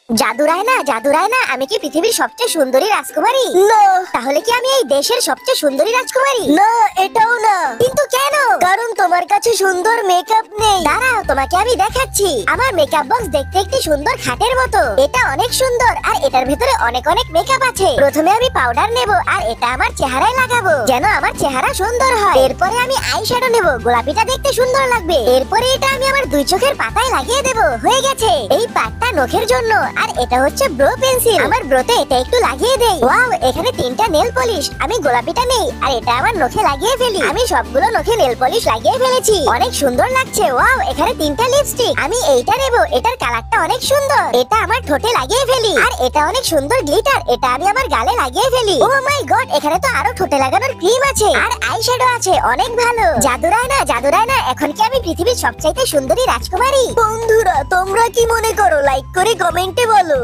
জাদু রায়না, আমি কি পৃথিবীর সবচেয়ে সুন্দরী রাজকুমারী? না তাহলে কি আমি এই দেশের সবচেয়ে সুন্দরী রাজকুমারী? না, এটাও না। কিন্তু কেন? কারণ তোমার কাছে সুন্দর মেকআপ নেই। দাঁড়াও, তোমাকে আমি দেখাচ্ছি। আমার মেকআপ বক্স দেখতে একটি সুন্দর খাটের মতো। এটা অনেক সুন্দর আর এটার ভিতরে অনেক অনেক মেকআপ আছে। প্রথমে আমি পাউডার নেব আর এটা আমার চেহারায় লাগাবো যেন আমার চেহারা সুন্দর হয়। এরপরে আমি আই শ্যাডো নেব, গোলাপিটা দেখতে সুন্দর লাগবে। এরপরে এটা আমি আমার দুই চোখের পাতায় লাগিয়ে দেব। হয়ে গেছে। এই পাটটা নখের জন্য আর এটা হচ্ছে ব্রো পেন্সিল। আমার ব্রোতে এটা একটু লাগিয়ে দেই। ওয়াও, এখানে তিনটা নেল পলিশ। আমি গোলাপিটা নেই আর এটা আমার নখে লাগিয়ে ফেলি। আমি সবগুলো নখে নেল পলিশ লাগিয়ে ফেলেছি। অনেক সুন্দর লাগছে। ওয়াও, এখানে তিনটা লিপস্টিক। আমি এইটা নেব, এটার কালারটা অনেক সুন্দর। এটা আমার ঠোঁটে লাগিয়ে ফেলি। আর এটা অনেক সুন্দর গ্লিটার, এটা আমি আমার গালে লাগিয়ে ফেলি। ও মাই গড, এখানে তো আরো ঠোঁটে লাগানোর ক্রিম আছে আর আই শ্যাডো আছে। অনেক ভালো। জাদু রায়না, এখন কি আমি পৃথিবীর সবচাইতে সুন্দরী রাজকুমারী? বন্ধুরা, তোমরা কি মনে করো? লাইক করে কমেন্টে বলো।